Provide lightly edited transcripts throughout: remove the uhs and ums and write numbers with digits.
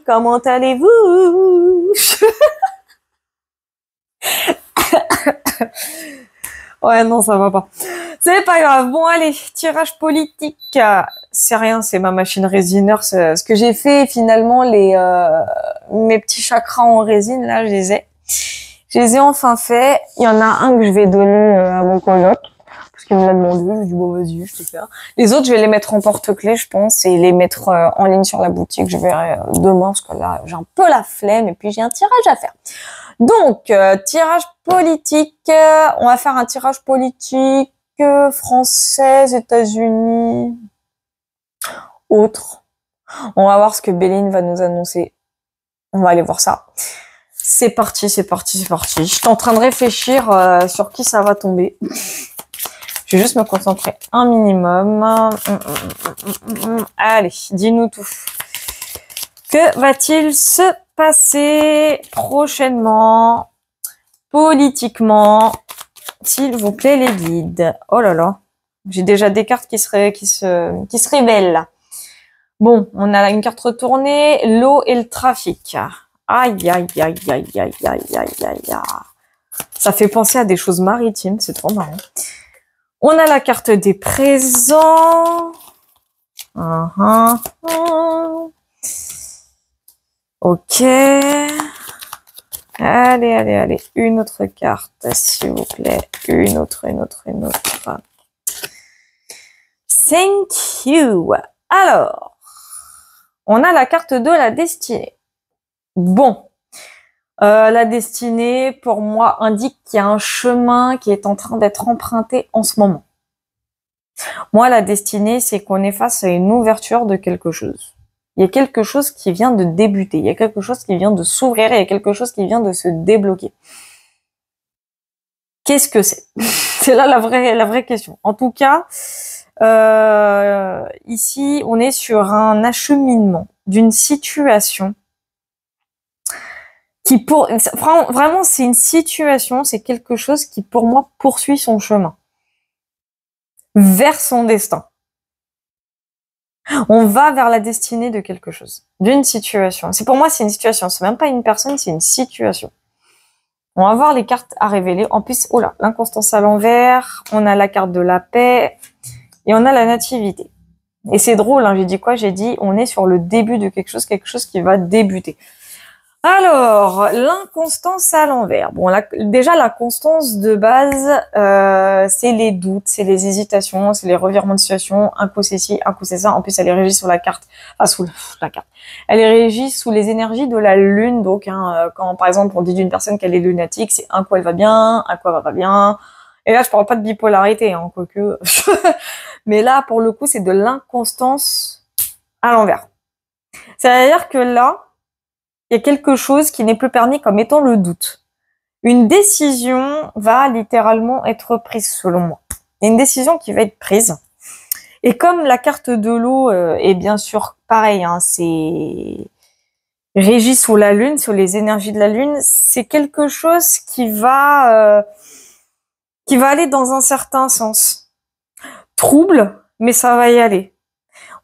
comment allez-vous? Ouais, non, ça va pas. C'est pas grave. Bon, allez, tirage politique. C'est rien, c'est ma machine résineur. Ce que j'ai fait, finalement, mes petits chakras en résine, là, je les ai enfin fait. Il y en a un que je vais donner à mon coloc, parce qu'il me l'a demandé. Je dis, bon, vas-y, je te fais. Les autres, je vais les mettre en porte-clés, je pense, et les mettre en ligne sur la boutique. Je verrai demain, parce que là, j'ai un peu la flemme, et puis j'ai un tirage à faire. Donc, tirage politique. On va faire un tirage politique français, États-Unis, autres. On va voir ce que Béline va nous annoncer. On va aller voir ça. C'est parti, c'est parti, c'est parti. Je suis en train de réfléchir sur qui ça va tomber. Je vais juste me concentrer un minimum. Allez, dis-nous tout. Que va-t-il se passer prochainement, politiquement, s'il vous plaît, les guides? Oh là là, j'ai déjà des cartes qui se révèlent là. Bon, on a une carte retournée, l'eau et le trafic. Aïe, aïe, aïe, aïe, aïe, aïe, aïe, aïe. Ça fait penser à des choses maritimes, c'est trop marrant. On a la carte des présents. Ok. Allez, allez, allez. Une autre carte, s'il vous plaît. Une autre. Thank you. Alors, on a la carte de la destinée. Bon. La destinée, pour moi, indique qu'il y a un chemin qui est en train d'être emprunté en ce moment. Moi, la destinée, c'est qu'on est face à une ouverture de quelque chose. Il y a quelque chose qui vient de débuter, il y a quelque chose qui vient de s'ouvrir, il y a quelque chose qui vient de se débloquer. Qu'est-ce que c'est? C'est là la vraie question. En tout cas, ici, on est sur un acheminement d'une situation qui vraiment, c'est une situation, c'est quelque chose qui, pour moi, poursuit son chemin vers son destin. On va vers la destinée de quelque chose, d'une situation. Pour moi, c'est une situation. C'est même pas une personne, c'est une situation. On va voir les cartes à révéler. En plus, oh là, l'inconstance à l'envers. On a la carte de la paix et on a la nativité. Et c'est drôle, hein, j'ai dit quoi? J'ai dit, on est sur le début de quelque chose qui va débuter. Alors, l'inconstance à l'envers. Bon, déjà, la constance de base, c'est les doutes, c'est les hésitations, c'est les revirements de situation. Un coup c'est ci, un coup c'est ça. En plus, elle est régie sur la carte, sous la carte. Elle est régie sous les énergies de la lune. Donc, quand par exemple on dit d'une personne qu'elle est lunatique, c'est un coup elle va bien, un coup elle va pas bien. Et là, je parle pas de bipolarité, hein, quoique. Mais là, pour le coup, c'est de l'inconstance à l'envers. C'est-à-dire que là, il y a quelque chose qui n'est plus permis comme étant le doute. Une décision va littéralement être prise, selon moi. Il y a une décision qui va être prise. Et comme la carte de l'eau est bien sûr pareil, hein, c'est régi sous la lune, sous les énergies de la lune, c'est quelque chose qui va aller dans un certain sens. Trouble, mais ça va y aller.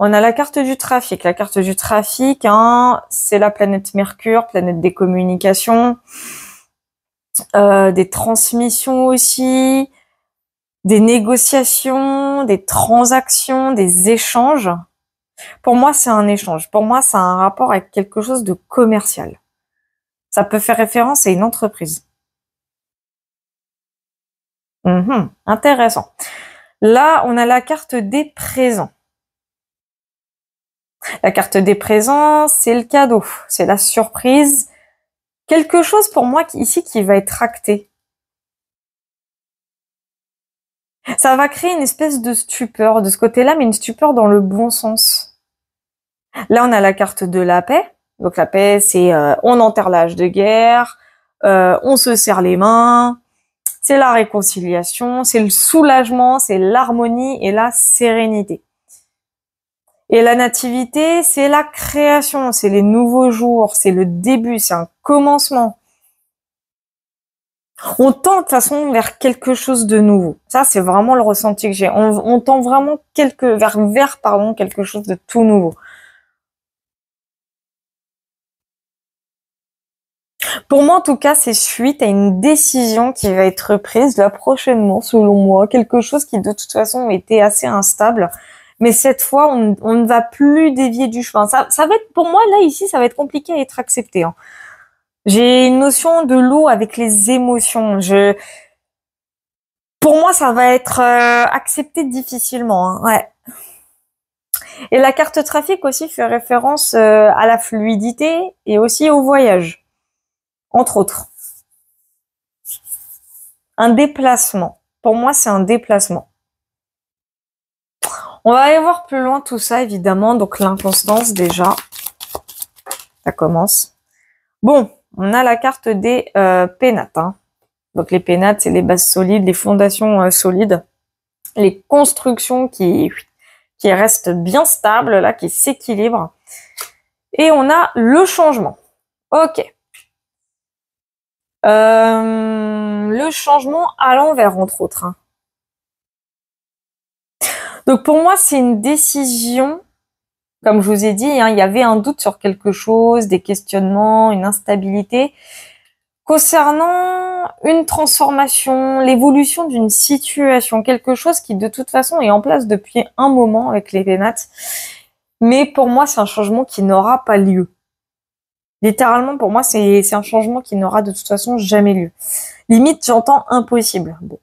On a la carte du trafic. La carte du trafic, hein, c'est la planète Mercure, planète des communications, des transmissions aussi, des négociations, des transactions, des échanges. Pour moi, c'est un échange. Pour moi, c'est un rapport avec quelque chose de commercial. Ça peut faire référence à une entreprise. Intéressant. Là, on a la carte des présents. La carte des présents, c'est le cadeau, c'est la surprise. Quelque chose pour moi ici qui va être acté. Ça va créer une espèce de stupeur de ce côté-là, mais une stupeur dans le bon sens. Là, on a la carte de la paix. Donc la paix, c'est on enterre l'âge de guerre, on se serre les mains, c'est la réconciliation, c'est le soulagement, c'est l'harmonie et la sérénité. Et la nativité, c'est la création, c'est les nouveaux jours, c'est le début, c'est un commencement. On tend de toute façon vers quelque chose de nouveau. Ça, c'est vraiment le ressenti que j'ai. On tend vraiment vers quelque chose de tout nouveau. Pour moi, en tout cas, c'est suite à une décision qui va être prise là prochainement, selon moi. Quelque chose qui, de toute façon, était assez instable. Mais cette fois, on ne va plus dévier du chemin. Ça va être, pour moi, là, ici, ça va être compliqué à être accepté. Hein. J'ai une notion de l'eau avec les émotions. Pour moi, ça va être accepté difficilement. Hein. Ouais. Et la carte trafic aussi fait référence à la fluidité et aussi au voyage, entre autres. Un déplacement. Pour moi, c'est un déplacement. On va aller voir plus loin tout ça, évidemment. Donc, l'inconstance, déjà. Ça commence. Bon, on a la carte des pénates. Hein. Donc, les pénates, c'est les bases solides, les fondations solides. Les constructions qui restent bien stables, là, qui s'équilibrent. Et on a le changement. Ok. Le changement à l'envers, entre autres. Hein. Donc pour moi, c'est une décision, comme je vous ai dit, hein, il y avait un doute sur quelque chose, des questionnements, une instabilité. Concernant une transformation, l'évolution d'une situation, quelque chose qui de toute façon est en place depuis un moment avec les pénates. Mais pour moi, c'est un changement qui n'aura pas lieu. Littéralement, pour moi, c'est un changement qui n'aura de toute façon jamais lieu. Limite, j'entends impossible. Bon.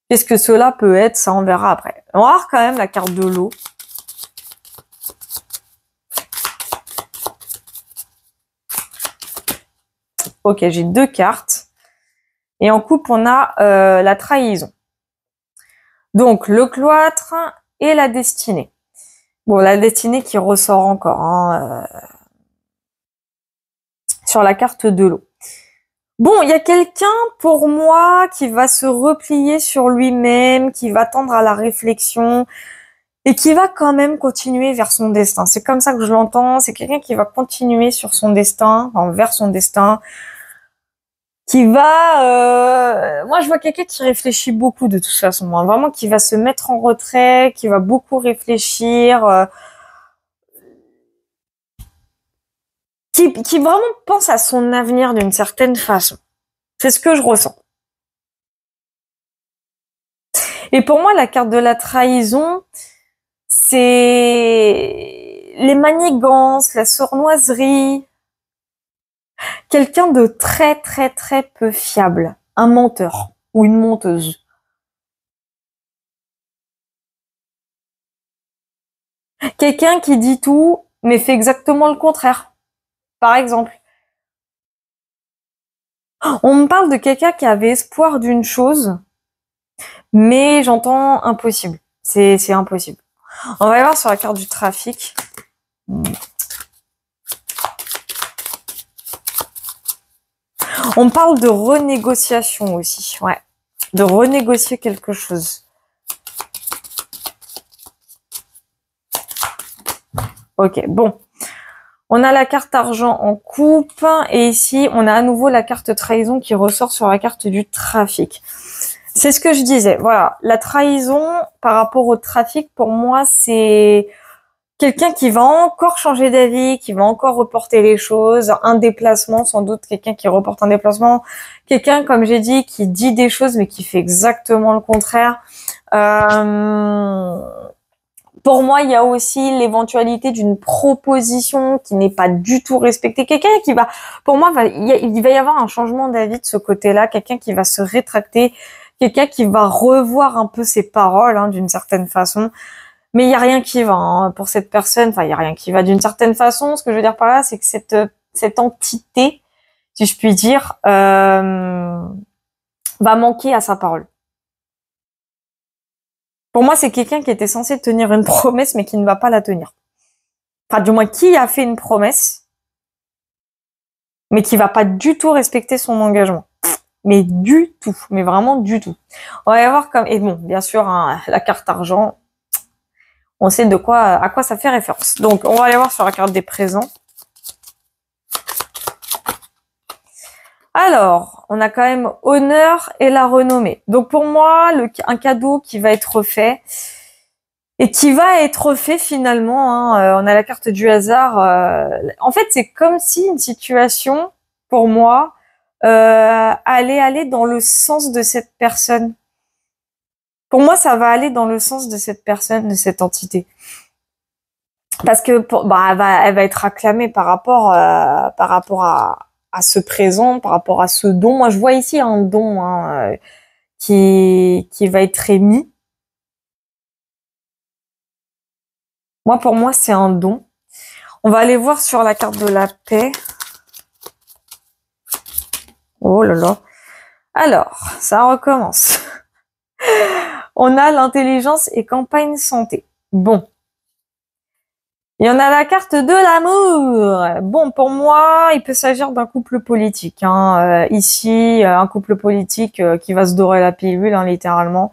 Qu'est-ce que cela peut être? Ça, on verra après. On va voir quand même la carte de l'eau. Ok, j'ai deux cartes. Et en coupe, on a la trahison. Donc, le cloître et la destinée. Bon, la destinée qui ressort encore hein, sur la carte de l'eau. Bon, il y a quelqu'un, pour moi, qui va se replier sur lui-même, qui va tendre à la réflexion et qui va quand même continuer vers son destin. C'est comme ça que je l'entends. C'est quelqu'un qui va continuer sur son destin, enfin, vers son destin, qui va... moi, je vois quelqu'un qui réfléchit beaucoup de toute façon. Hein, vraiment, qui va se mettre en retrait, qui va beaucoup réfléchir... qui vraiment pense à son avenir d'une certaine façon. C'est ce que je ressens. Et pour moi, la carte de la trahison, c'est les manigances, la sournoiserie. Quelqu'un de très, très, très peu fiable. Un menteur ou une menteuse. Quelqu'un qui dit tout, mais fait exactement le contraire. Par exemple. On me parle de quelqu'un qui avait espoir d'une chose, mais j'entends impossible. C'est impossible. On va y voir sur la carte du trafic. On parle de renégociation aussi. Ouais. De renégocier quelque chose. Ok, bon. On a la carte argent en coupe. Et ici, on a à nouveau la carte trahison qui ressort sur la carte du trafic. C'est ce que je disais. Voilà. La trahison, par rapport au trafic, pour moi, c'est quelqu'un qui va encore changer d'avis, qui va encore reporter les choses. Un déplacement, sans doute. Quelqu'un qui reporte un déplacement. Quelqu'un, comme j'ai dit, qui dit des choses, mais qui fait exactement le contraire. Pour moi, il y a aussi l'éventualité d'une proposition qui n'est pas du tout respectée. Quelqu'un qui va, pour moi, il va y avoir un changement d'avis de ce côté-là. Quelqu'un qui va se rétracter. Quelqu'un qui va revoir un peu ses paroles, hein, d'une certaine façon. Mais il n'y a rien qui va hein, pour cette personne. Enfin, il n'y a rien qui va d'une certaine façon. Ce que je veux dire par là, c'est que cette entité, si je puis dire, va manquer à sa parole. Pour moi, c'est quelqu'un qui était censé tenir une promesse, mais qui ne va pas la tenir. Enfin, du moins, qui a fait une promesse, mais qui va pas du tout respecter son engagement. Mais du tout. Mais vraiment du tout. On va y voir comme... Et bon, bien sûr, hein, la carte argent, on sait à quoi ça fait référence. Donc, on va y voir sur la carte des présents. Alors, on a quand même honneur et la renommée. Donc pour moi, un cadeau qui va être fait et qui va être fait finalement. Hein, on a la carte du hasard. En fait, c'est comme si une situation pour moi, aller dans le sens de cette personne. Pour moi, ça va aller dans le sens de cette personne, de cette entité. Parce que elle va être acclamée par rapport à ce présent, par rapport à ce don. Moi, je vois ici un don qui va être émis. Pour moi, c'est un don. On va aller voir sur la carte de la paix. Oh là là. Alors, ça recommence. On a l'intelligence et campagne santé. Bon. Il y en a la carte de l'amour. Bon, pour moi, il peut s'agir d'un couple politique. Ici, un couple politique qui va se dorer la pilule, littéralement.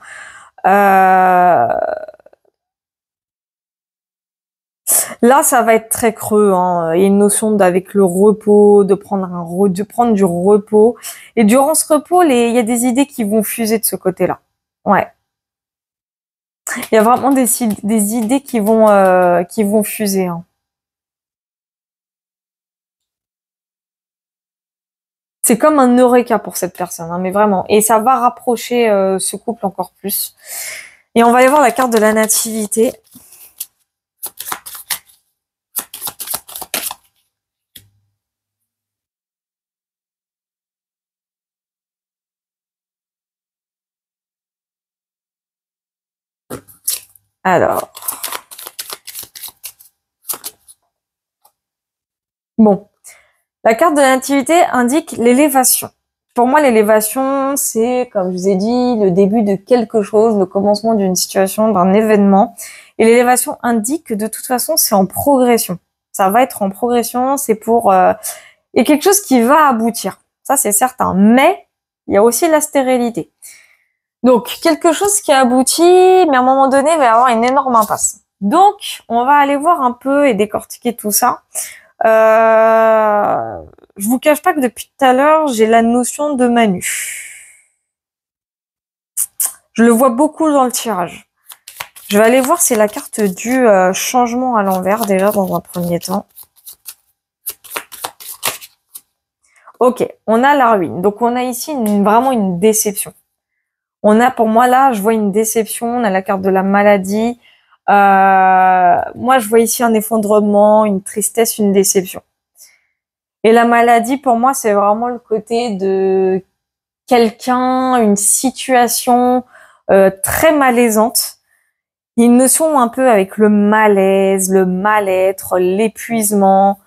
Là, ça va être très creux. Il y a une notion d'avec le repos, de prendre du repos. Et durant ce repos, il y a des idées qui vont fuser de ce côté-là. Ouais. Il y a vraiment des idées qui vont fuser. C'est comme un eureka pour cette personne, mais vraiment. Et ça va rapprocher ce couple encore plus. Et on va aller voir la carte de la nativité. Alors. Bon. La carte de la nativité indique l'élévation. Pour moi, l'élévation, c'est, comme je vous ai dit, le début de quelque chose, le commencement d'une situation, d'un événement. Et l'élévation indique que de toute façon, c'est en progression. Ça va être en progression, c'est pour... il y a quelque chose qui va aboutir. Ça, c'est certain. Mais il y a aussi la stérilité. Donc, quelque chose qui aboutit, mais à un moment donné, il va y avoir une énorme impasse. Donc, on va aller voir un peu et décortiquer tout ça. Je vous cache pas que depuis tout à l'heure, j'ai la notion de Manu. Je le vois beaucoup dans le tirage. Je vais aller voir si la carte du changement à l'envers, déjà, dans un premier temps. Ok, on a la ruine. Donc, on a ici vraiment une déception. On a, pour moi, là, je vois une déception. On a la carte de la maladie. Moi, je vois ici un effondrement, une tristesse, une déception. Et la maladie, pour moi, c'est vraiment le côté de quelqu'un, une situation très malaisante. Il y a une notion un peu avec le malaise, le mal-être, l'épuisement.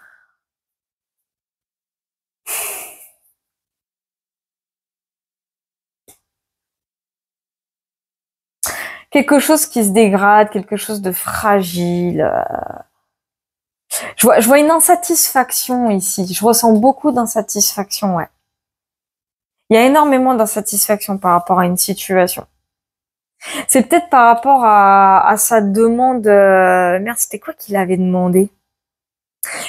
Quelque chose qui se dégrade, quelque chose de fragile. Je vois une insatisfaction ici. Je ressens beaucoup d'insatisfaction, ouais. Il y a énormément d'insatisfaction par rapport à une situation. C'est peut-être par rapport à sa demande... Merde, c'était quoi qu'il avait demandé?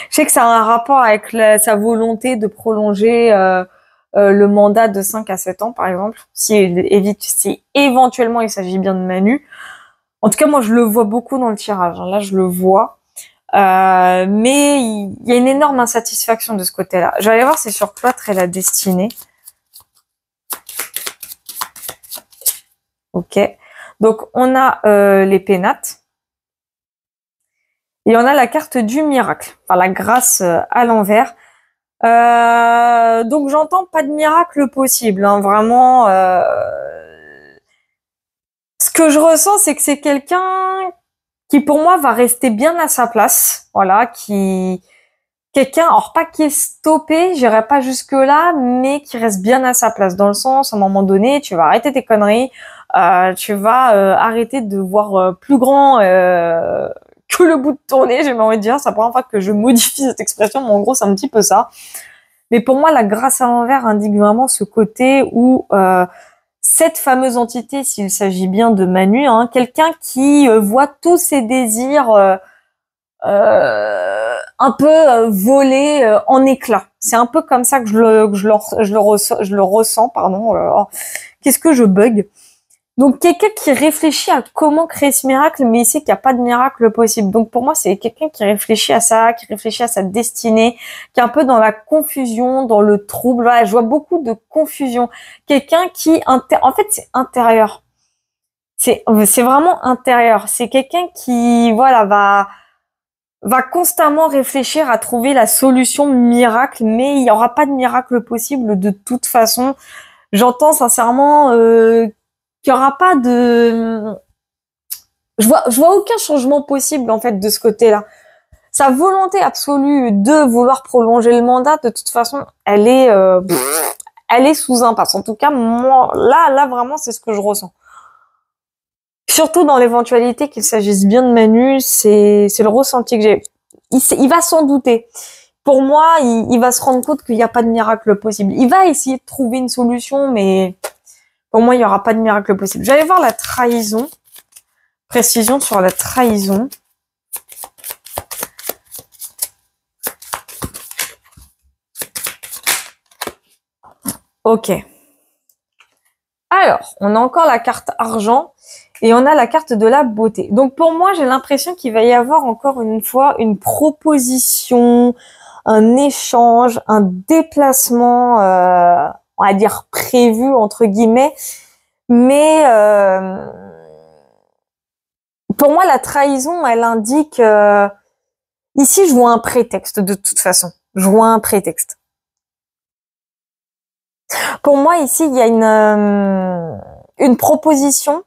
Je sais que ça a un rapport avec sa volonté de prolonger le mandat de 5 à 7 ans, par exemple. Si éventuellement il s'agit bien de Manu. En tout cas, moi, je le vois beaucoup dans le tirage. Là, je le vois. Mais il y a une énorme insatisfaction de ce côté-là. Je vais aller voir si sur Cloître et la destinée. Ok. Donc, on a les pénates. Et on a la carte du miracle. Enfin, la grâce à l'envers. Donc, j'entends pas de miracle possible. Vraiment, ce que je ressens, c'est que c'est quelqu'un qui, pour moi, va rester bien à sa place. Voilà, quelqu'un, alors pas qui est stoppé, j'irai pas jusque là, mais qui reste bien à sa place. Dans le sens, à un moment donné, tu vas arrêter tes conneries, tu vas arrêter de voir plus grand que le bout de ton nez, j'ai envie de dire. C'est la première fois que je modifie cette expression, mais en gros, c'est un petit peu ça. Mais pour moi, la grâce à l'envers indique vraiment ce côté où cette fameuse entité, s'il s'agit bien de Manu, quelqu'un qui voit tous ses désirs un peu voler en éclats. C'est un peu comme ça que je le ressens, pardon. Qu'est-ce que je bug? Donc, quelqu'un qui réfléchit à comment créer ce miracle, mais il sait qu'il n'y a pas de miracle possible. Donc, pour moi, c'est quelqu'un qui réfléchit à ça, qui réfléchit à sa destinée, qui est un peu dans la confusion, dans le trouble. Voilà, je vois beaucoup de confusion. Quelqu'un qui, en fait, c'est intérieur. C'est vraiment intérieur. C'est quelqu'un qui, voilà, va constamment réfléchir à trouver la solution miracle, mais il n'y aura pas de miracle possible de toute façon. J'entends sincèrement qu'il n'y aura pas de... Je vois aucun changement possible en fait de ce côté-là. Sa volonté absolue de vouloir prolonger le mandat, de toute façon, elle est sous impasse. En tout cas, moi, là vraiment, c'est ce que je ressens. Surtout dans l'éventualité qu'il s'agisse bien de Manu, c'est le ressenti que j'ai. Il va s'en douter. Pour moi, il va se rendre compte qu'il n'y a pas de miracle possible. Il va essayer de trouver une solution, mais pour moi, il n'y aura pas de miracle possible. J'allais voir la trahison. Précision sur la trahison. Ok. Alors, on a encore la carte argent et on a la carte de la beauté. Donc pour moi, j'ai l'impression qu'il va y avoir encore une fois une proposition, un échange, un déplacement, on va dire prévu entre guillemets. Mais pour moi, la trahison, elle indique... ici, je vois un prétexte de toute façon. Je vois un prétexte. Pour moi, ici, il y a une proposition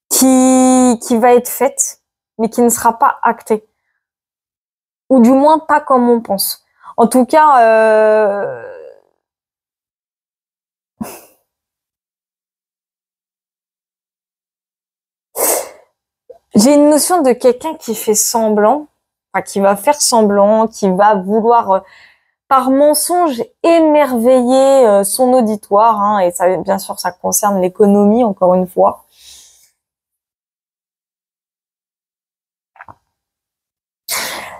qui va être faite, mais qui ne sera pas actée. Ou du moins pas comme on pense. En tout cas, j'ai une notion de quelqu'un qui fait semblant, enfin, qui va faire semblant, qui va vouloir... par mensonge émerveiller son auditoire, hein, et ça, bien sûr, ça concerne l'économie, encore une fois.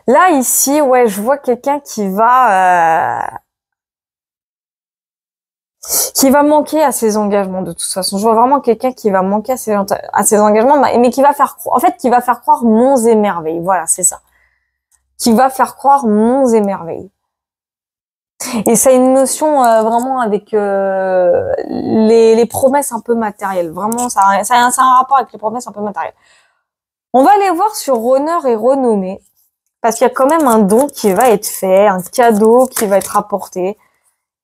Là, ici, ouais, je vois quelqu'un qui va manquer à ses engagements, de toute façon. Je vois vraiment quelqu'un qui va manquer à ses engagements, mais qui va faire croire, en fait, qui va faire croire monts et merveilles. Voilà, c'est ça. Qui va faire croire monts et merveilles. Et ça a une notion vraiment avec les promesses un peu matérielles. Vraiment, ça a un rapport avec les promesses un peu matérielles. On va aller voir sur honneur et renommée, parce qu'il y a quand même un don qui va être fait, un cadeau qui va être apporté,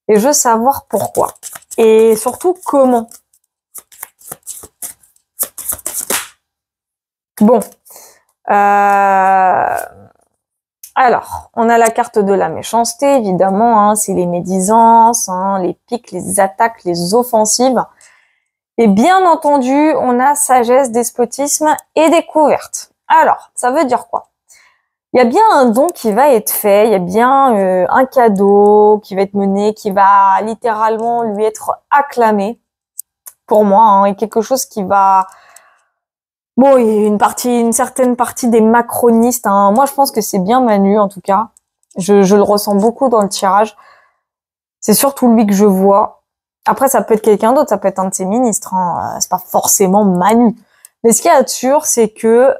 et je veux savoir pourquoi. Et surtout, comment. Bon. Alors, on a la carte de la méchanceté, évidemment, hein, c'est les médisances, hein, les piques, les attaques, les offensives. Et bien entendu, on a sagesse, despotisme et découverte. Alors, ça veut dire quoi? Il y a bien un don qui va être fait, il y a bien un cadeau qui va être mené, qui va littéralement lui être acclamé, pour moi, hein, et quelque chose qui va... Bon, il y a une certaine partie des macronistes, hein. Moi, je pense que c'est bien Manu, en tout cas. Je le ressens beaucoup dans le tirage. C'est surtout lui que je vois. Après, ça peut être quelqu'un d'autre, ça peut être un de ses ministres, hein. C'est pas forcément Manu. Mais ce qu'il y a de sûr, c'est que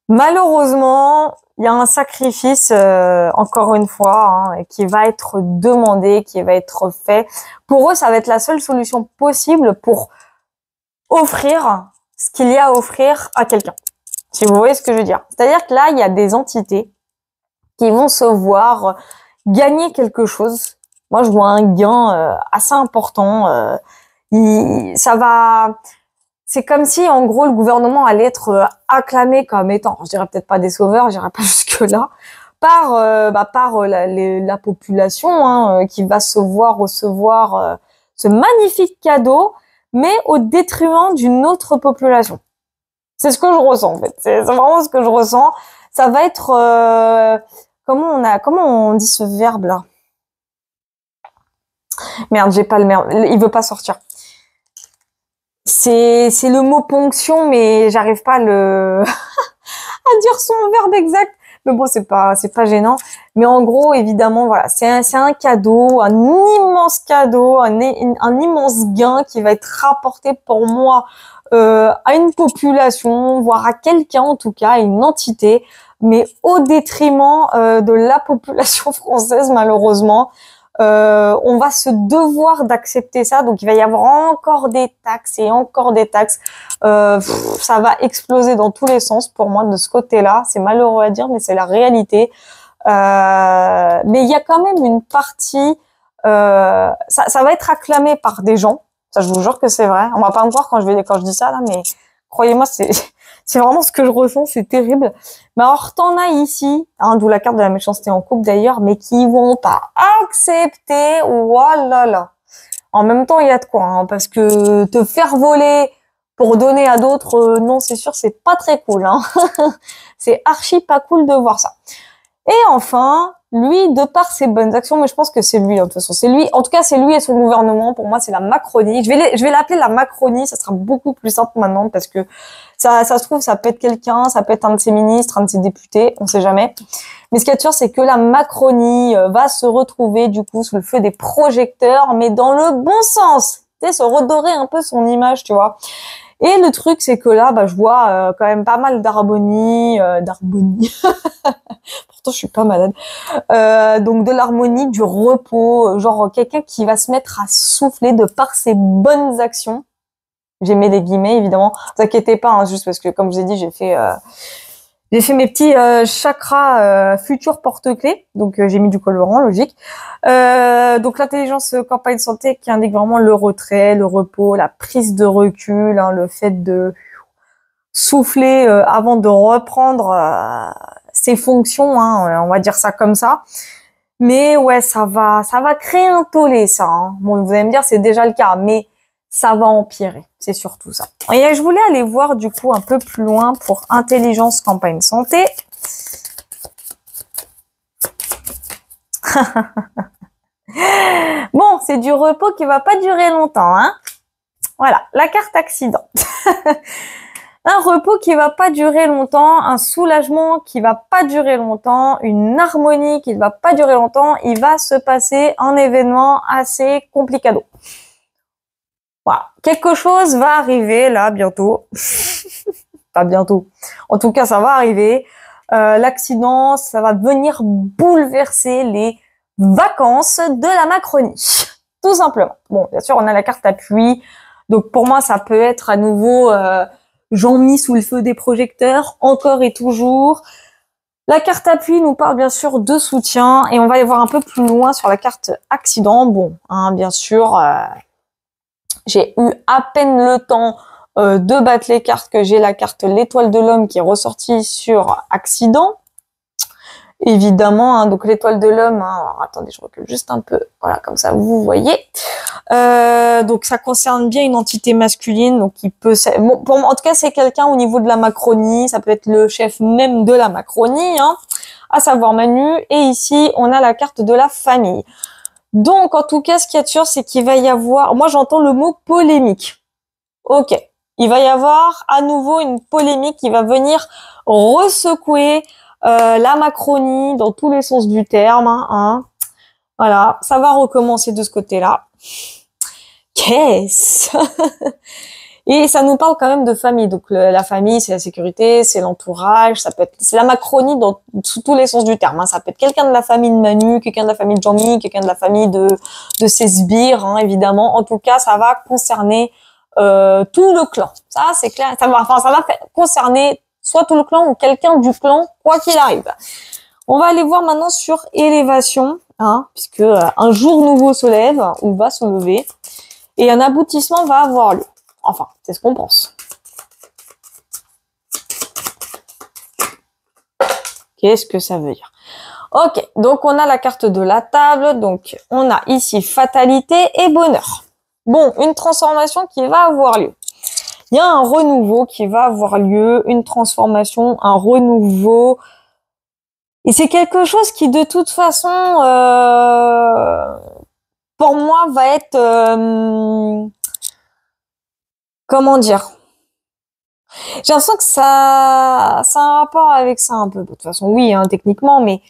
malheureusement, il y a un sacrifice, encore une fois, hein, qui va être demandé, qui va être fait. Pour eux, ça va être la seule solution possible pour offrir ce qu'il y a à offrir à quelqu'un. Si vous voyez ce que je veux dire. C'est-à-dire que là, il y a des entités qui vont se voir gagner quelque chose. Moi, je vois un gain assez important. Ça va... C'est comme si, en gros, le gouvernement allait être acclamé comme étant, je dirais peut-être pas des sauveurs, je dirais pas jusque-là, par la population, hein, qui va se voir recevoir ce magnifique cadeau, mais au détriment d'une autre population. C'est ce que je ressens, en fait. C'est vraiment ce que je ressens. Ça va être... comment on dit ce verbe-là? Merde, j'ai pas le verbe. Il veut pas sortir. C'est le mot ponction, mais j'arrive pas à dire son verbe exact. Mais bon, c'est pas gênant. Mais en gros, évidemment, voilà, c'est un cadeau, un immense cadeau, un immense gain qui va être rapporté pour moi à une population, voire à quelqu'un en tout cas, à une entité, mais au détriment de la population française malheureusement. On va se devoir d'accepter ça, donc il va y avoir encore des taxes et encore des taxes. Ça va exploser dans tous les sens pour moi de ce côté-là. C'est malheureux à dire, mais c'est la réalité. Mais il y a quand même une partie, ça va être acclamé par des gens. Ça, je vous jure que c'est vrai. On va pas me croire quand je dis ça là, mais croyez-moi, c'est vraiment ce que je ressens. C'est terrible. Mais alors, t'en as ici, hein, d'où la carte de la méchanceté en couple d'ailleurs, mais qui vont pas accepter. Voilà là. En même temps, il y a de quoi, hein, parce que te faire voler pour donner à d'autres, non, c'est sûr, c'est pas très cool. Hein. C'est archi pas cool de voir ça. Et enfin, lui, de par ses bonnes actions, mais je pense que c'est lui, hein, de toute façon, c'est lui. En tout cas, c'est lui et son gouvernement. Pour moi, c'est la Macronie. Je vais l'appeler la Macronie. Ça sera beaucoup plus simple maintenant parce que ça se trouve, ça peut être quelqu'un, ça peut être un de ses ministres, un de ses députés, on sait jamais. Mais ce qui est sûr, c'est que la Macronie va se retrouver du coup sous le feu des projecteurs, mais dans le bon sens. Tu sais, se redorer un peu son image, tu vois. Et le truc, c'est que là, je vois quand même pas mal d'harmonie, Pourtant, je suis pas malade. Donc de l'harmonie, du repos, genre quelqu'un qui va se mettre à souffler de par ses bonnes actions. J'ai mis des guillemets, évidemment. Ne vous inquiétez pas, hein, juste parce que, comme je vous ai dit, j'ai fait mes petits chakras futurs porte-clés. Donc, j'ai mis du colorant, logique. Donc, l'intelligence campagne santé qui indique vraiment le retrait, le repos, la prise de recul, hein, le fait de souffler avant de reprendre ses fonctions, hein, on va dire ça comme ça. Mais ouais, ça va créer un tollé, ça. Hein. Bon, vous allez me dire, c'est déjà le cas, mais ça va empirer. C'est surtout ça. Et je voulais aller voir du coup un peu plus loin pour intelligence campagne santé. Bon, c'est du repos qui va pas durer longtemps, hein. Voilà, la carte accident. Un repos qui va pas durer longtemps, un soulagement qui va pas durer longtemps, une harmonie qui ne va pas durer longtemps. Il va se passer un événement assez complicado. Voilà, quelque chose va arriver là bientôt. Pas bientôt. En tout cas, ça va arriver. L'accident, ça va venir bouleverser les vacances de la Macronie. Tout simplement. Bon, bien sûr, on a la carte appui. Donc pour moi, ça peut être à nouveau Jean mis sous le feu des projecteurs, encore et toujours. La carte appui nous parle bien sûr de soutien. Et on va aller voir un peu plus loin sur la carte accident. Bon, hein, bien sûr, j'ai eu à peine le temps de battre les cartes que j'ai la carte l'étoile de l'homme qui est ressortie sur accident. Évidemment, hein, donc l'étoile de l'homme, hein, alors attendez, je recule juste un peu, voilà, comme ça vous voyez. Donc ça concerne bien une entité masculine, donc qui peut, bon, en tout cas c'est quelqu'un au niveau de la Macronie, ça peut être le chef même de la Macronie, hein, à savoir Manu. Et ici on a la carte de la famille. Donc en tout cas ce qu'il y a de sûr, c'est qu'il va y avoir, moi j'entends le mot polémique. Ok, il va y avoir à nouveau une polémique qui va venir ressecouer la Macronie dans tous les sens du terme. Hein. Voilà, ça va recommencer de ce côté-là. Qu'est-ce Et ça nous parle quand même de famille. Donc la famille, c'est la sécurité, c'est l'entourage, ça peut être, c'est la Macronie dans tous les sens du terme. Hein. Ça peut être quelqu'un de la famille de Manu, quelqu'un de la famille de Jean-Mi, quelqu'un de la famille de ses sbires, hein, évidemment. En tout cas, ça va concerner tout le clan. Ça, c'est clair. Ça va concerner soit tout le clan ou quelqu'un du clan, quoi qu'il arrive. On va aller voir maintenant sur élévation, hein, puisque un jour nouveau se lève ou va se lever et un aboutissement va avoir lieu. Enfin, c'est ce qu'on pense. Qu'est-ce que ça veut dire? Ok, donc on a la carte de la table, donc on a ici fatalité et bonheur. Bon, une transformation qui va avoir lieu. Il y a un renouveau qui va avoir lieu, une transformation, un renouveau. Et c'est quelque chose qui, de toute façon, pour moi, va être... comment dire? J'ai l'impression que ça a un rapport avec ça un peu. De toute façon, oui, hein, techniquement, mais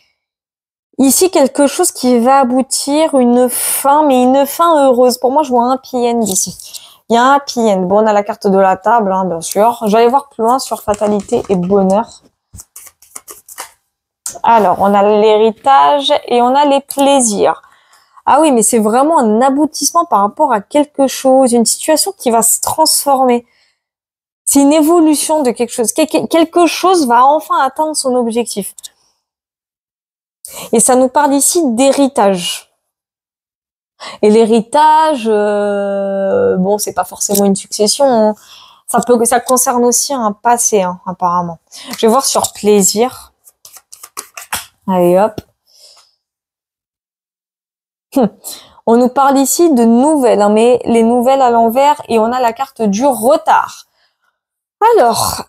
Ici, quelque chose qui va aboutir, une fin, mais une fin heureuse. Pour moi, je vois un happy end ici. Il y a un happy end. Bon, on a la carte de la table, hein, bien sûr. Je vais aller voir plus loin sur fatalité et bonheur. Alors, on a l'héritage et on a les plaisirs. Ah oui, mais c'est vraiment un aboutissement par rapport à quelque chose, une situation qui va se transformer. C'est une évolution de quelque chose. Quelque chose va enfin atteindre son objectif. Et ça nous parle ici d'héritage. Et l'héritage, bon, c'est pas forcément une succession, hein. Ça concerne aussi un passé, hein, apparemment. Je vais voir sur plaisir. Allez, hop. On nous parle ici de nouvelles, hein, mais les nouvelles à l'envers, et on a la carte du retard. Alors,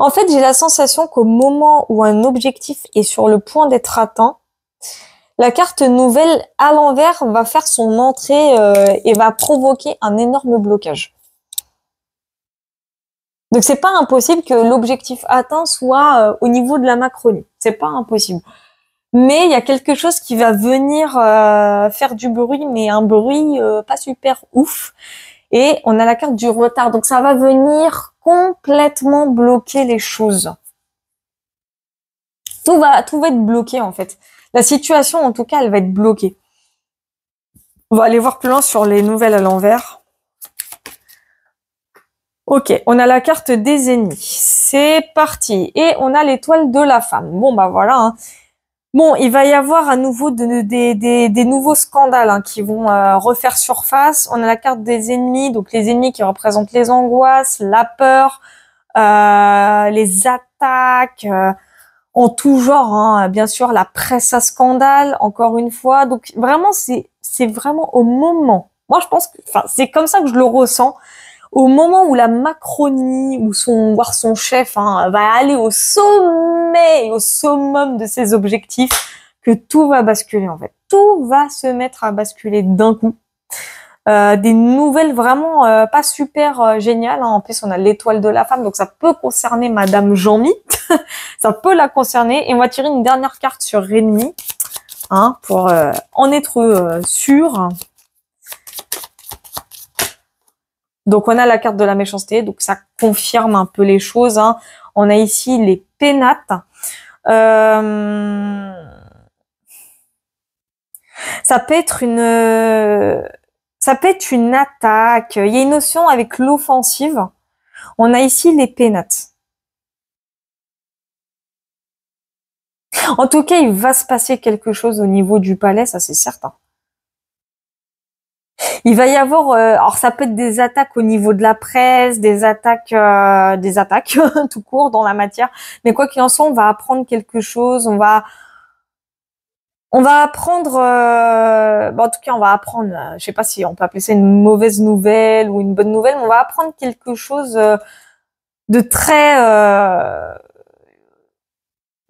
en fait, j'ai la sensation qu'au moment où un objectif est sur le point d'être atteint, la carte nouvelle à l'envers va faire son entrée et va provoquer un énorme blocage. Donc c'est pas impossible que l'objectif atteint soit au niveau de la Macronie. C'est pas impossible. Mais il y a quelque chose qui va venir faire du bruit, mais un bruit pas super ouf. Et on a la carte du retard. Donc ça va venir complètement bloquer les choses. Tout va être bloqué en fait. La situation, en tout cas, elle va être bloquée. On va aller voir plus loin sur les nouvelles à l'envers. Ok, on a la carte des ennemis. C'est parti. Et on a l'étoile de la femme. Bon, bah voilà. Hein. Bon, il va y avoir à nouveau des nouveaux scandales hein, qui vont refaire surface. On a la carte des ennemis, donc les ennemis qui représentent les angoisses, la peur, les attaques en tout genre. Hein. Bien sûr, la presse à scandale, encore une fois. Donc vraiment, c'est vraiment au moment. Moi, je pense que, enfin, c'est comme ça que je le ressens. Au moment où la Macronie ou voire son chef hein, va aller au sommet, au summum de ses objectifs, que tout va basculer en fait. Tout va se mettre à basculer d'un coup. Des nouvelles vraiment pas super géniales. Hein. En plus, on a l'étoile de la femme, donc ça peut concerner Madame Jean-Mi. Ça peut la concerner. Et on va tirer une dernière carte sur ennemi, hein, pour en être sûr. Donc, on a la carte de la méchanceté, donc ça confirme un peu les choses. Hein. On a ici les pénates. Ça peut être une attaque. Il y a une notion avec l'offensive. On a ici les pénates. En tout cas, il va se passer quelque chose au niveau du palais, ça c'est certain. Il va y avoir, alors ça peut être des attaques au niveau de la presse, des attaques tout court dans la matière. Mais quoi qu'il en soit, on va apprendre quelque chose. On va apprendre, bon, en tout cas, on va apprendre. Je sais pas si on peut appeler ça une mauvaise nouvelle ou une bonne nouvelle, mais on va apprendre quelque chose de très.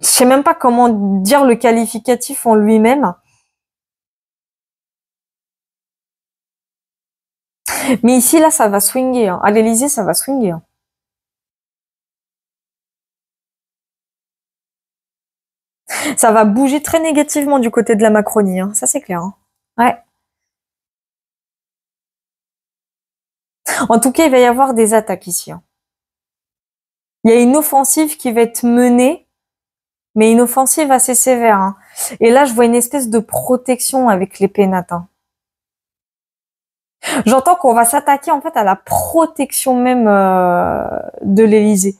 Je sais même pas comment dire le qualificatif en lui-même. Mais ici, là, ça va swinguer. Hein. À l'Élysée, ça va swinguer. Hein. Ça va bouger très négativement du côté de la Macronie. Hein. Ça, c'est clair. Hein. Ouais. En tout cas, il va y avoir des attaques ici. Hein. Il y a une offensive qui va être menée, mais une offensive assez sévère. Hein. Et là, je vois une espèce de protection avec les pénates. Hein. J'entends qu'on va s'attaquer en fait à la protection même de l'Élysée.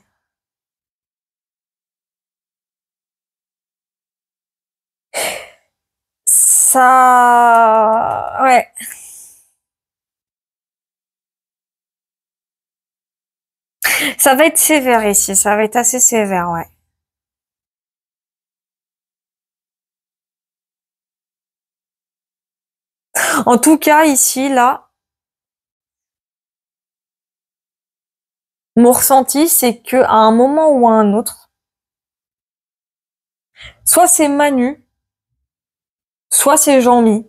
Ça, ouais. Ça va être sévère ici. Ça va être assez sévère, ouais. En tout cas, ici, là, mon ressenti, c'est que à un moment ou à un autre, soit c'est Manu, soit c'est Jean-Mi,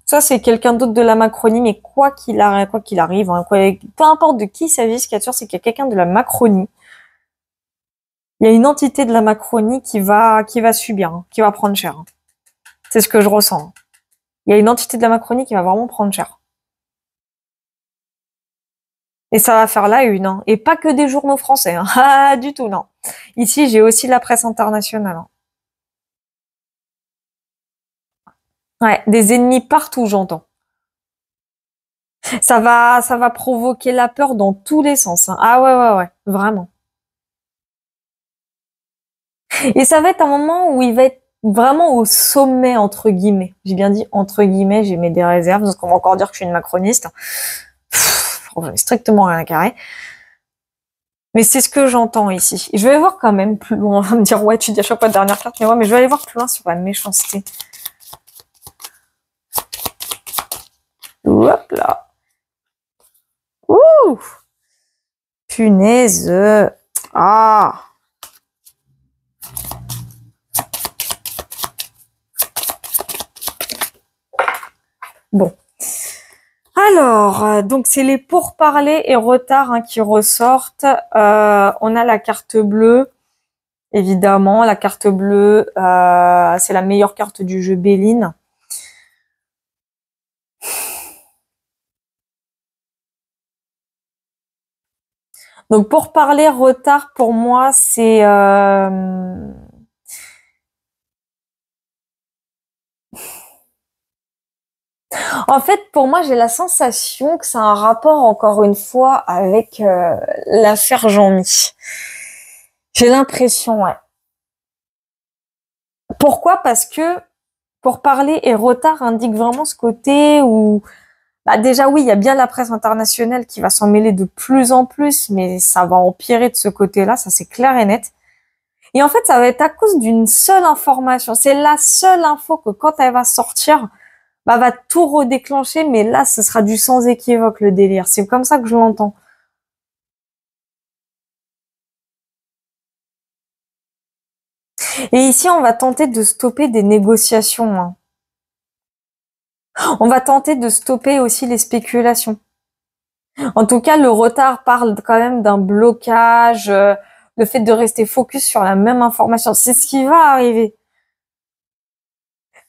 soit c'est quelqu'un d'autre de la Macronie, mais quoi qu'il arrive, hein, peu importe de qui il s'agit, ce qu'il y a de sûr, c'est qu'il y a quelqu'un de la Macronie Il y a une entité de la Macronie qui va subir, hein, qui va prendre cher. Hein. C'est ce que je ressens. Il y a une entité de la Macronie qui va vraiment prendre cher. Et ça va faire la une, hein. Et pas que des journaux français, hein. Ah, du tout, non. Ici, j'ai aussi la presse internationale. Hein. Ouais, des ennemis partout, j'entends. Ça va provoquer la peur dans tous les sens. Hein. Ah ouais, ouais, ouais, vraiment. Et ça va être un moment où il va être vraiment au sommet, entre guillemets. J'ai bien dit entre guillemets, j'ai mis des réserves, parce qu'on va encore dire que je suis une macroniste. J'en ai strictement rien à carrer. Mais c'est ce que j'entends ici. Et je vais aller voir quand même plus loin. On va me dire, ouais, tu dis à chaque fois dernière carte, mais ouais, mais je vais aller voir plus loin sur la méchanceté. Hop là. Ouh. Punaise. Ah. Bon. Alors, donc c'est les pourparlers et retards hein, qui ressortent. On a la carte bleue, évidemment. La carte bleue, c'est la meilleure carte du jeu Béline. Donc pour parler retard, pour moi, c'est en fait, pour moi, j'ai la sensation que ça a un rapport, encore une fois, avec l'affaire Jean-Mi. J'ai l'impression, ouais. Pourquoi? Parce que pour parler et retard indique vraiment ce côté où, bah déjà oui, il y a bien la presse internationale qui va s'en mêler de plus en plus, mais ça va empirer de ce côté-là, ça c'est clair et net. Et en fait, ça va être à cause d'une seule information. C'est la seule info que quand elle va sortir, bah, va tout redéclencher, mais là, ce sera du sans équivoque, le délire. C'est comme ça que je l'entends. Et ici, on va tenter de stopper des négociations. Hein. On va tenter de stopper aussi les spéculations. En tout cas, le retard parle quand même d'un blocage, le fait de rester focus sur la même information. C'est ce qui va arriver.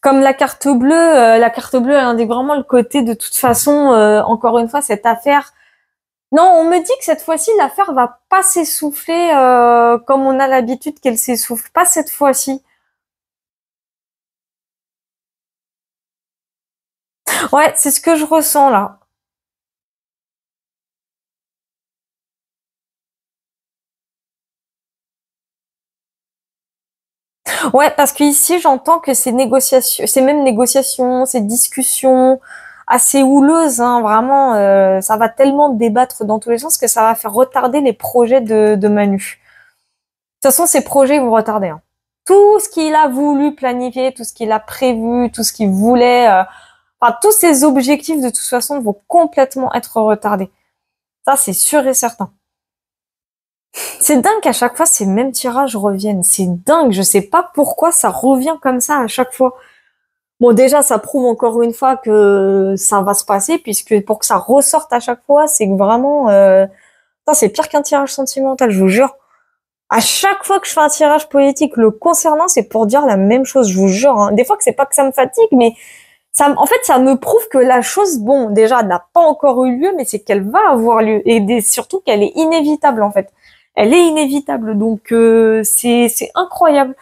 Comme la carte bleue, elle indique vraiment le côté de toute façon, encore une fois, cette affaire. Non, on me dit que cette fois-ci, l'affaire va pas s'essouffler comme on a l'habitude qu'elle s'essouffle. Pas cette fois-ci. Ouais, c'est ce que je ressens là. Ouais, parce que ici, j'entends que ces négociations, ces mêmes négociations, ces discussions assez houleuses, hein, vraiment, ça va tellement débattre dans tous les sens que ça va faire retarder les projets de Manu. De toute façon, ces projets vont retarder. Hein. Tout ce qu'il a voulu planifier, tout ce qu'il a prévu, tout ce qu'il voulait, enfin, tous ses objectifs de toute façon vont complètement être retardés. Ça, c'est sûr et certain. C'est dingue qu'à chaque fois, ces mêmes tirages reviennent. C'est dingue. Je sais pas pourquoi ça revient comme ça à chaque fois. Bon, déjà, ça prouve encore une fois que ça va se passer, puisque pour que ça ressorte à chaque fois, c'est que vraiment, ça, c'est pire qu'un tirage sentimental, je vous jure. À chaque fois que je fais un tirage politique le concernant, c'est pour dire la même chose, je vous jure. Hein. Des fois que c'est pas que ça me fatigue, mais ça, en fait, ça me prouve que la chose, bon, déjà, n'a pas encore eu lieu, mais c'est qu'elle va avoir lieu. Et surtout qu'elle est inévitable, en fait. Elle est inévitable. Donc, c'est incroyable.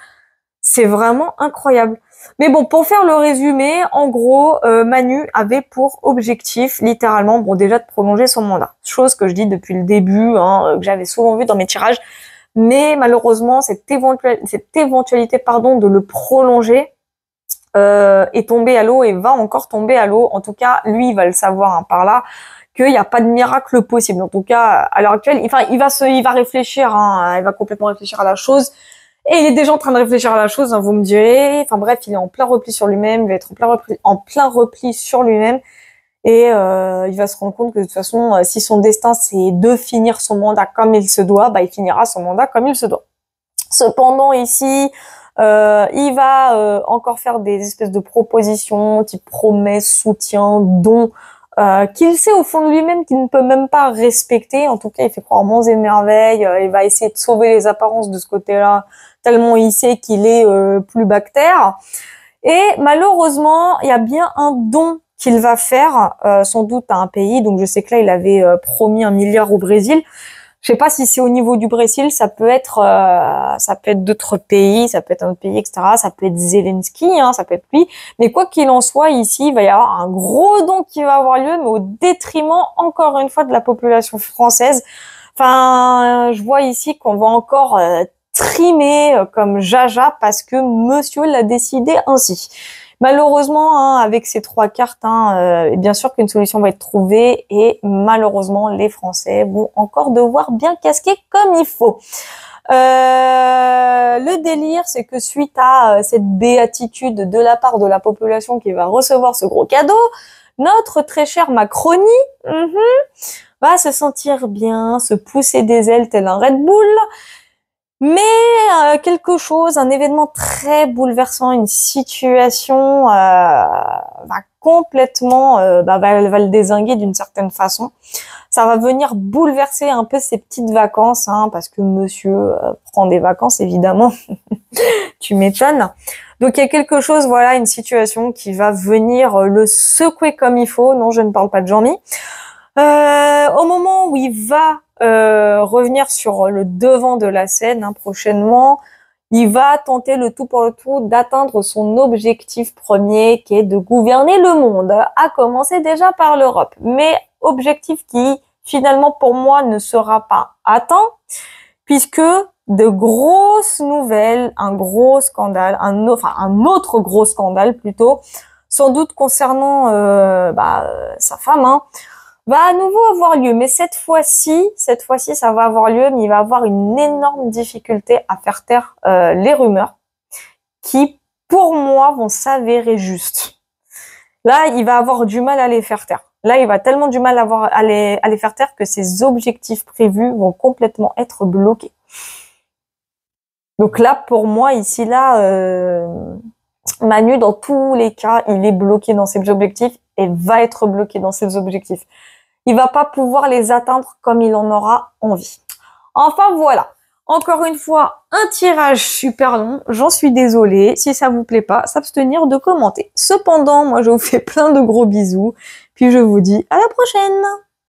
C'est vraiment incroyable. Mais bon, pour faire le résumé, en gros, Manu avait pour objectif, littéralement, bon, déjà de prolonger son mandat. Chose que je dis depuis le début, hein, que j'avais souvent vu dans mes tirages. Mais malheureusement, cette éventualité, pardon, de le prolonger est tombée à l'eau et va encore tomber à l'eau. En tout cas, lui, il va le savoir hein, par là qu'il n'y a pas de miracle possible. En tout cas, à l'heure actuelle, enfin, il va réfléchir, hein, il va complètement réfléchir à la chose. Et il est déjà en train de réfléchir à la chose, hein, vous me direz. Enfin bref, il est en plein repli sur lui-même, il va être en plein repli sur lui-même. Et il va se rendre compte que de toute façon, si son destin c'est de finir son mandat comme il se doit, bah il finira son mandat comme il se doit. Cependant ici, il va encore faire des espèces de propositions, type promesses, soutien, dons qu'il sait au fond de lui-même qu'il ne peut même pas respecter. En tout cas, il fait croire monts et merveilles. Il va essayer de sauver les apparences de ce côté-là, tellement il sait qu'il est plus bactère. Et malheureusement, il y a bien un don qu'il va faire, sans doute à un pays. Donc je sais que là, il avait promis 1 milliard au Brésil. Je sais pas si c'est au niveau du Brésil, ça peut être d'autres pays, ça peut être un autre pays, etc. Ça peut être Zelensky, hein, ça peut être lui. Mais quoi qu'il en soit, ici, il va y avoir un gros don qui va avoir lieu, mais au détriment, encore une fois, de la population française. Enfin, je vois ici qu'on va encore trimer comme jaja parce que monsieur l'a décidé ainsi. Malheureusement, hein, avec ces 3 cartes, hein, bien sûr qu'une solution va être trouvée et malheureusement, les Français vont encore devoir bien casquer comme il faut. Le délire, c'est que suite à cette béatitude de la part de la population qui va recevoir ce gros cadeau, notre très chère Macronie va se sentir bien, se pousser des ailes tel un Red Bull. Mais quelque chose, un événement très bouleversant, une situation va complètement va le dézinguer d'une certaine façon. Ça va venir bouleverser un peu ses petites vacances, hein, parce que monsieur prend des vacances, évidemment. Tu m'étonnes. Donc il y a quelque chose, voilà, une situation qui va venir le secouer comme il faut. Non, je ne parle pas de Jean-Mi. Au moment où il va revenir sur le devant de la scène, hein, prochainement, il va tenter le tout pour le tout d'atteindre son objectif premier qui est de gouverner le monde, à commencer déjà par l'Europe. Mais objectif qui finalement pour moi ne sera pas atteint puisque de grosses nouvelles, un gros scandale, un autre gros scandale plutôt, sans doute concernant sa femme, hein, va à nouveau avoir lieu, mais cette fois-ci, ça va avoir lieu, mais il va avoir une énorme difficulté à faire taire les rumeurs qui, pour moi, vont s'avérer justes. Là, il va avoir du mal à les faire taire. Là, il va tellement du mal à les faire taire que ses objectifs prévus vont complètement être bloqués. Donc là, pour moi, ici, là, Manu, dans tous les cas, il est bloqué dans ses objectifs et va être bloqué dans ses objectifs. Il va pas pouvoir les atteindre comme il en aura envie. Enfin, voilà. Encore une fois, un tirage super long. J'en suis désolée. Si ça vous plaît pas, s'abstenir de commenter. Cependant, moi, je vous fais plein de gros bisous. Puis je vous dis à la prochaine!